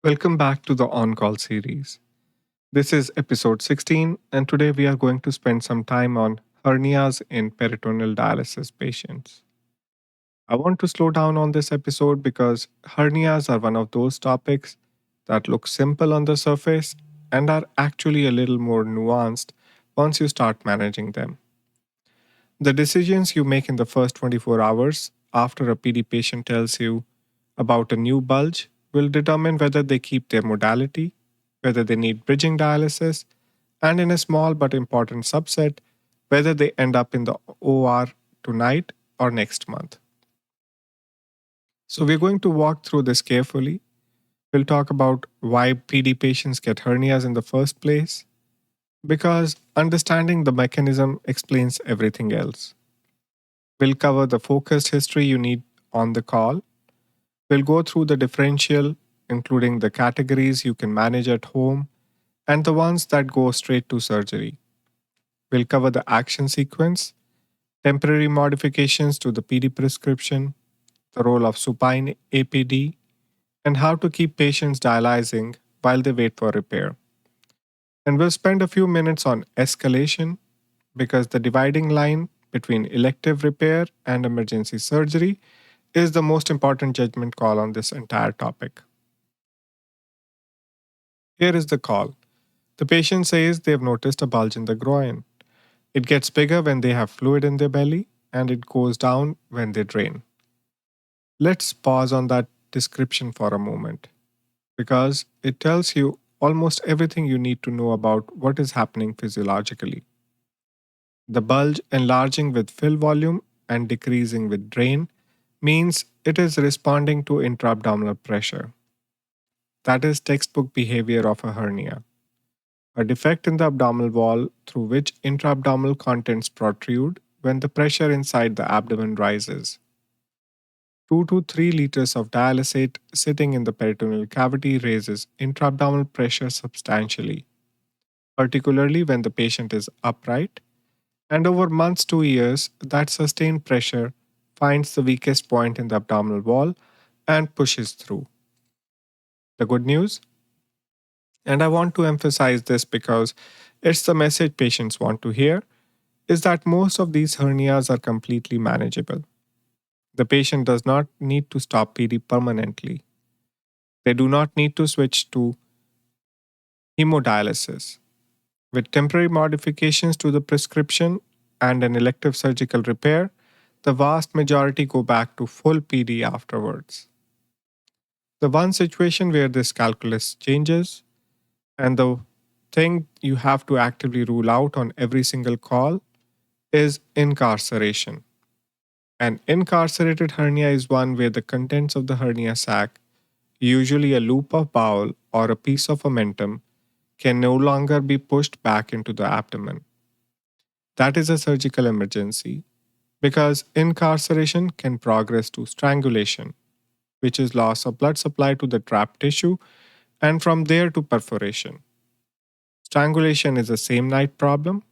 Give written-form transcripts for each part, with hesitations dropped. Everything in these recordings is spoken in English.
Welcome back to the On Call series. This is episode 16, and today we are going to spend some time on hernias in peritoneal dialysis patients. I want to slow down on this episode because hernias are one of those topics that look simple on the surface and are actually a little more nuanced once you start managing them. The decisions you make in the first 24 hours after a PD patient tells you about a new bulge will determine whether they keep their modality, whether they need bridging dialysis, and in a small but important subset, whether they end up in the OR tonight or next month. So, we're going to walk through this carefully. We'll talk about why PD patients get hernias in the first place, because understanding the mechanism explains everything else. We'll cover the focused history you need on the call. We'll go through the differential, including the categories you can manage at home and the ones that go straight to surgery. We'll cover the action sequence, temporary modifications to the PD prescription, the role of supine APD, and how to keep patients dialyzing while they wait for repair. And we'll spend a few minutes on escalation because the dividing line between elective repair and emergency surgery is the most important judgment call on this entire topic. Here is the call. The patient says they've noticed a bulge in the groin. It gets bigger when they have fluid in their belly, and it goes down when they drain. Let's pause on that description for a moment because it tells you almost everything you need to know about what is happening physiologically. The bulge enlarging with fill volume and decreasing with drain means it is responding to intra-abdominal pressure. That is textbook behavior of a hernia, a defect in the abdominal wall through which intra-abdominal contents protrude when the pressure inside the abdomen rises. 2 to 3 liters of dialysate sitting in the peritoneal cavity raises intra-abdominal pressure substantially, particularly when the patient is upright, and over months to years, that sustained pressure finds the weakest point in the abdominal wall and pushes through. The good news, and I want to emphasize this because it's the message patients want to hear, is that most of these hernias are completely manageable. The patient does not need to stop PD permanently. They do not need to switch to hemodialysis. With temporary modifications to the prescription and an elective surgical repair, the vast majority go back to full PD afterwards. The one situation where this calculus changes, and the thing you have to actively rule out on every single call, is incarceration. An incarcerated hernia is one where the contents of the hernia sac, usually a loop of bowel or a piece of omentum, can no longer be pushed back into the abdomen. That is a surgical emergency because incarceration can progress to strangulation, which is loss of blood supply to the trapped tissue, and from there to perforation. Strangulation is a same night problem.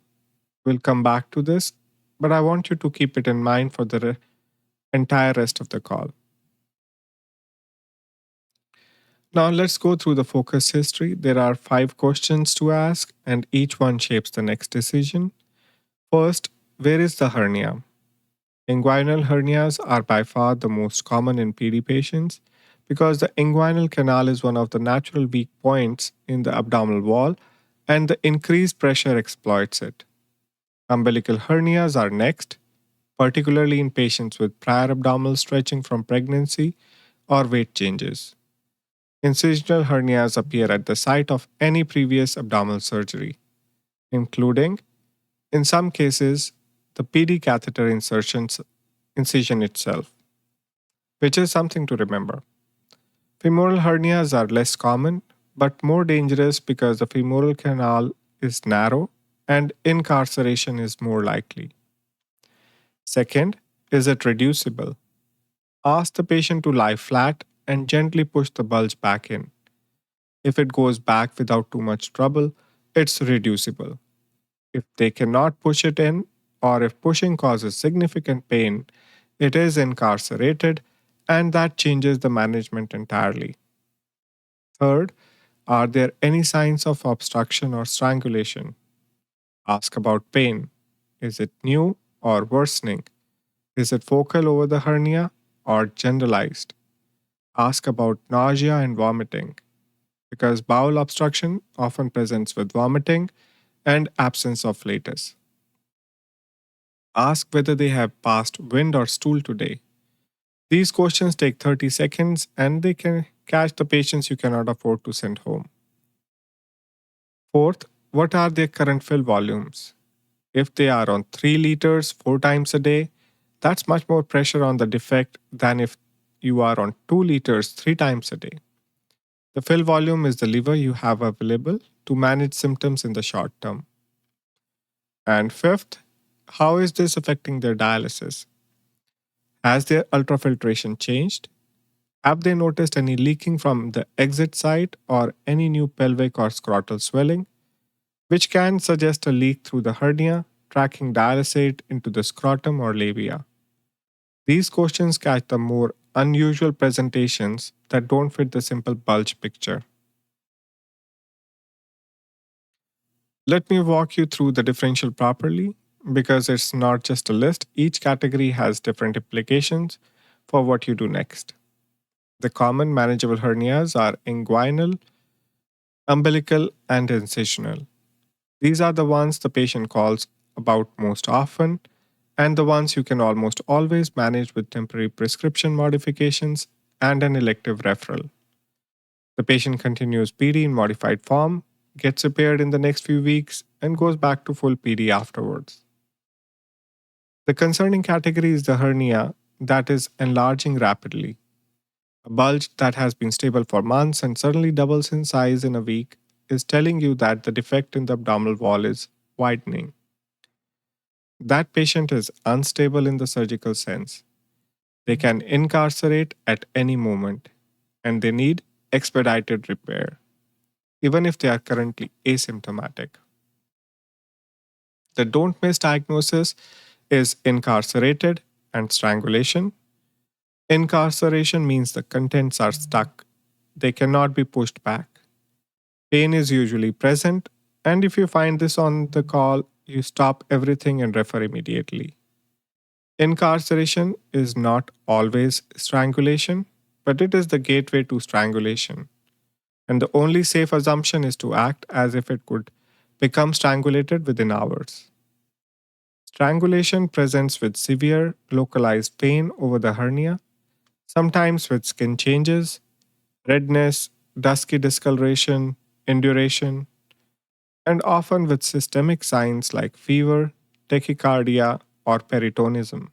We'll come back to this, but I want you to keep it in mind for the entire rest of the call. Now let's go through the focus history. There are 5 questions to ask, and each one shapes the next decision. First, where is the hernia? Inguinal hernias are by far the most common in PD patients because the inguinal canal is one of the natural weak points in the abdominal wall and the increased pressure exploits it. Umbilical hernias are next, particularly in patients with prior abdominal stretching from pregnancy or weight changes. Incisional hernias appear at the site of any previous abdominal surgery, including, in some cases, the PD catheter incision itself, which is something to remember. Femoral hernias are less common, but more dangerous because the femoral canal is narrow and incarceration is more likely. Second, is it reducible? Ask the patient to lie flat and gently push the bulge back in. If it goes back without too much trouble, it's reducible. If they cannot push it in, or if pushing causes significant pain, it is incarcerated, and that changes the management entirely. Third, are there any signs of obstruction or strangulation? Ask about pain. Is it new or worsening? Is it focal over the hernia or generalized? Ask about nausea and vomiting, because bowel obstruction often presents with vomiting and absence of flatus. Ask whether they have passed wind or stool today. These questions take 30 seconds and they can catch the patients you cannot afford to send home. Fourth, what are their current fill volumes? If they are on 3 liters 4 times a day, that's much more pressure on the defect than if you are on 2 liters 3 times a day. The fill volume is the lever you have available to manage symptoms in the short term. And fifth, how is this affecting their dialysis? Has their ultrafiltration changed? Have they noticed any leaking from the exit site or any new pelvic or scrotal swelling, which can suggest a leak through the hernia, tracking dialysate into the scrotum or labia? These questions catch the more unusual presentations that don't fit the simple bulge picture. Let me walk you through the differential properly because it's not just a list, each category has different implications for what you do next. The common manageable hernias are inguinal, umbilical, and incisional. These are the ones the patient calls about most often and the ones you can almost always manage with temporary prescription modifications and an elective referral. The patient continues PD in modified form, gets repaired in the next few weeks, and goes back to full PD afterwards. The concerning category is the hernia that is enlarging rapidly. A bulge that has been stable for months and suddenly doubles in size in a week is telling you that the defect in the abdominal wall is widening. That patient is unstable in the surgical sense. They can incarcerate at any moment, and they need expedited repair, even if they are currently asymptomatic. The don't miss diagnosis is incarcerated and strangulation. Incarceration means the contents are stuck, they cannot be pushed back. Pain is usually present, and if you find this on the call, you stop everything and refer immediately. Incarceration is not always strangulation, but it is the gateway to strangulation. And the only safe assumption is to act as if it could become strangulated within hours. Strangulation presents with severe localized pain over the hernia, sometimes with skin changes, redness, dusky discoloration, induration, and often with systemic signs like fever, tachycardia, or peritonism.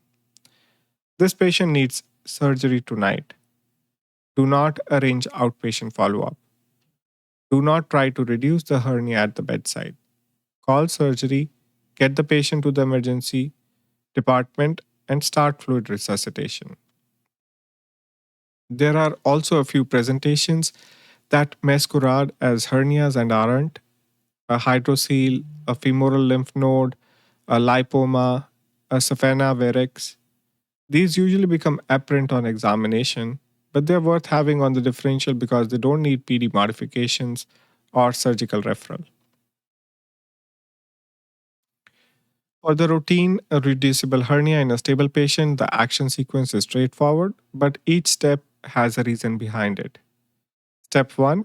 This patient needs surgery tonight. Do not arrange outpatient follow up. Do not try to reduce the hernia at the bedside. Call surgery, get the patient to the emergency department, and start fluid resuscitation. There are also a few presentations that masquerade as hernias and aren't: a hydrocele, a femoral lymph node, a lipoma, a saphena varix. These usually become apparent on examination, but they're worth having on the differential because they don't need PD modifications or surgical referral. For the routine a reducible hernia in a stable patient, the action sequence is straightforward, but each step has a reason behind it. Step 1: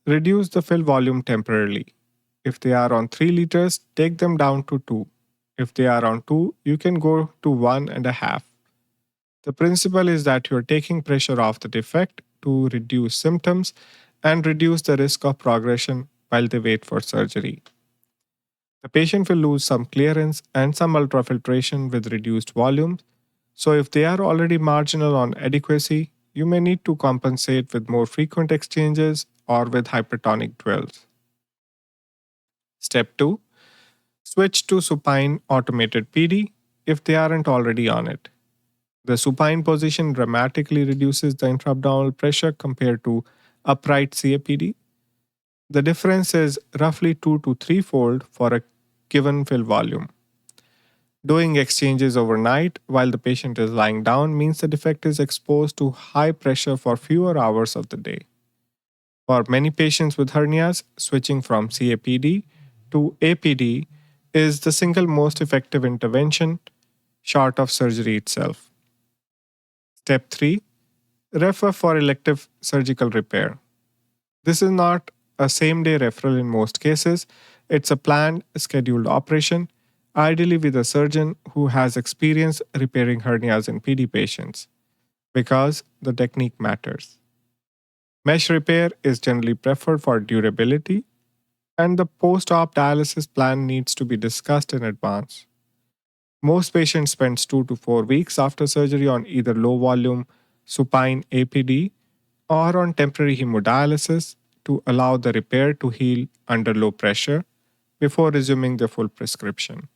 reduce the fill volume temporarily. If they are on 3 liters, take them down to 2. If they are on 2, you can go to 1.5. The principle is that you are taking pressure off the defect to reduce symptoms and reduce the risk of progression while they wait for surgery. The patient will lose some clearance and some ultrafiltration with reduced volume, so if they are already marginal on adequacy, you may need to compensate with more frequent exchanges or with hypertonic dwells. Step 2: switch to supine automated PD if they aren't already on it. The supine position dramatically reduces the intra-abdominal pressure compared to upright CAPD. The difference is roughly 2 to 3 fold for a given fill volume. Doing exchanges overnight while the patient is lying down means the defect is exposed to high pressure for fewer hours of the day. For many patients with hernias, switching from CAPD to APD is the single most effective intervention short of surgery itself. Step 3: refer for elective surgical repair. This is not a same day referral in most cases, it's a planned, scheduled operation, ideally with a surgeon who has experience repairing hernias in PD patients, because the technique matters. Mesh repair is generally preferred for durability, and the post op dialysis plan needs to be discussed in advance. Most patients spend 2 to 4 weeks after surgery on either low volume supine APD or on temporary hemodialysis to allow the repair to heal under low pressure before resuming the full prescription.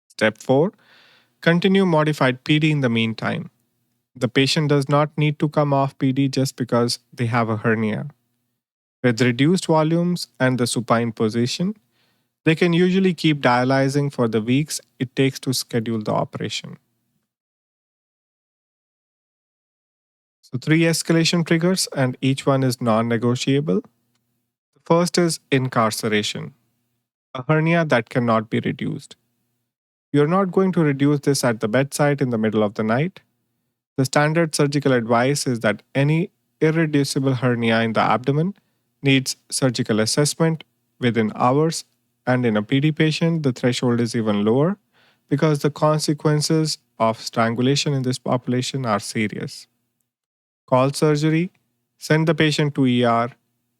Step 4: continue modified PD in the meantime. The patient does not need to come off PD just because they have a hernia. With reduced volumes and the supine position, they can usually keep dialyzing for the weeks it takes to schedule the operation. So, 3 escalation triggers, and each one is non negotiable. The first is incarceration, a hernia that cannot be reduced. You're not going to reduce this at the bedside in the middle of the night. The standard surgical advice is that any irreducible hernia in the abdomen needs surgical assessment within hours, and in a PD patient, the threshold is even lower because the consequences of strangulation in this population are serious. Call surgery, send the patient to ER,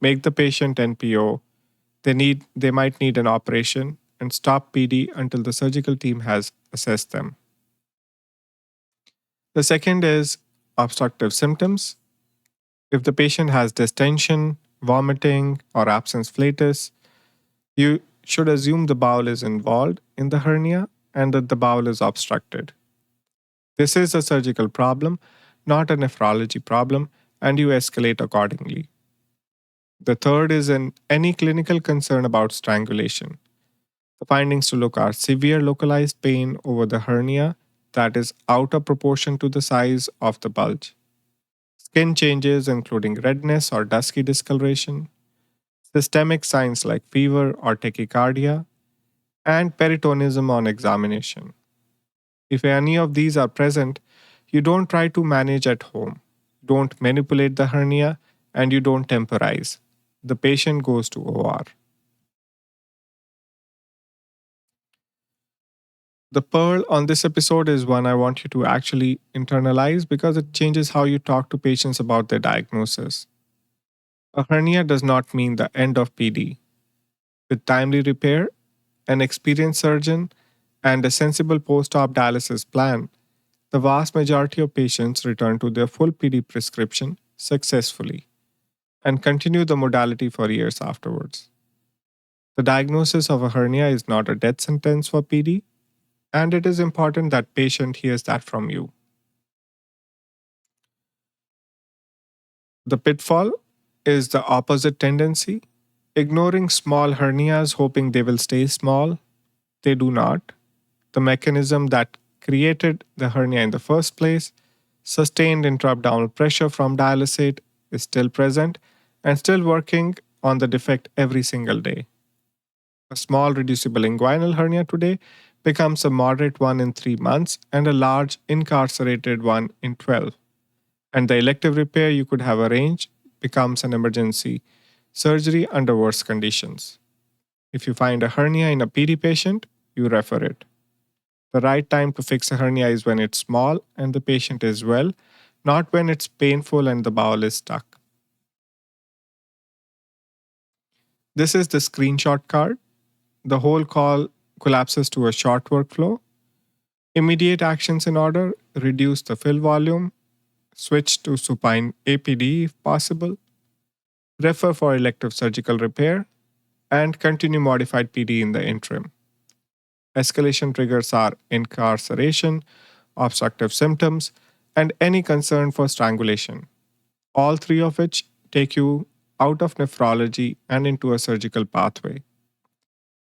make the patient NPO. They might need an operation, and stop PD until the surgical team has assessed them. The second is obstructive symptoms. If the patient has distension, vomiting, or absence flatus, you should assume the bowel is involved in the hernia and that the bowel is obstructed. This is a surgical problem, not a nephrology problem, and you escalate accordingly. The third is any clinical concern about strangulation. The findings to look are severe localized pain over the hernia that is out of proportion to the size of the bulge, skin changes including redness or dusky discoloration, systemic signs like fever or tachycardia, and peritonism on examination. If any of these are present, you don't try to manage at home, don't manipulate the hernia, and you don't temporize. The patient goes to OR. The pearl on this episode is one I want you to actually internalize because it changes how you talk to patients about their diagnosis. A hernia does not mean the end of PD. With timely repair, an experienced surgeon, and a sensible post op dialysis plan, the vast majority of patients return to their full PD prescription successfully and continue the modality for years afterwards. The diagnosis of a hernia is not a death sentence for PD, and it is important that patient hears that from you. The pitfall is the opposite tendency, ignoring small hernias hoping they will stay small. They do not. The mechanism that created the hernia in the first place, sustained intra-abdominal pressure from dialysate, is still present and still working on the defect every single day. A small reducible inguinal hernia today becomes a moderate one in 3 months and a large incarcerated one in 12. And the elective repair you could have arranged becomes an emergency surgery under worse conditions. If you find a hernia in a PD patient, you refer it. The right time to fix a hernia is when it's small and the patient is well, not when it's painful and the bowel is stuck. This is the screenshot card. The whole call collapses to a short workflow. Immediate actions in order: reduce the fill volume, switch to supine APD if possible, refer for elective surgical repair, and continue modified PD in the interim. Escalation triggers are incarceration, obstructive symptoms, and any concern for strangulation, all three of which take you out of nephrology and into a surgical pathway.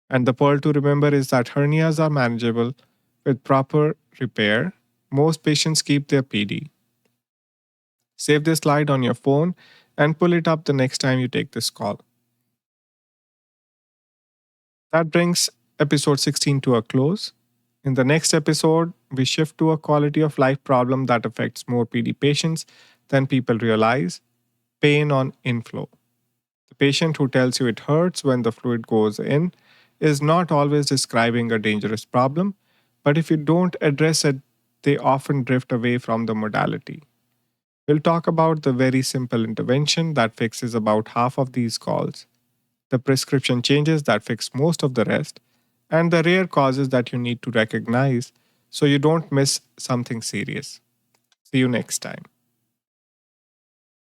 And the pearl to remember is that hernias are manageable with proper repair. Most patients keep their PD. Save this slide on your phone and pull it up the next time you take this call. That brings episode 16 to a close. In the next episode, we shift to a quality of life problem that affects more PD patients than people realize: pain on inflow. The patient who tells you it hurts when the fluid goes in is not always describing a dangerous problem, but if you don't address it, they often drift away from the modality. We'll talk about the very simple intervention that fixes about half of these calls, the prescription changes that fix most of the rest, and the rare causes that you need to recognize so you don't miss something serious. See you next time.